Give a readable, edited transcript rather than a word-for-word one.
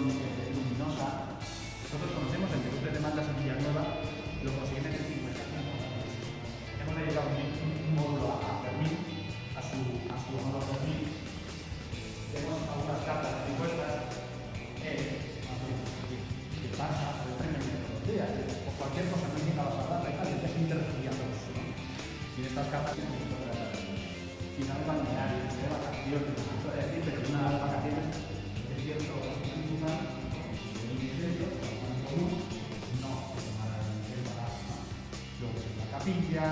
edición luminosa. Nosotros conocemos el debut de demandas en Villanueva, lo consiguen en el 55. Hemos dedicado un módulo a Fermín, a su honor Fermín. Tenemos algunas cartas de encuestas. ¿Qué pasa? Por el premio de tecnología, o cualquier cosa que venga a la sala, ya se interrumpía a todos, ¿no? Y en estas cartas tienen que ser final balneario, de vacaciones, es decir, pero unas vacaciones de cierto institucional, de ministerio, común, no, luego la capilla,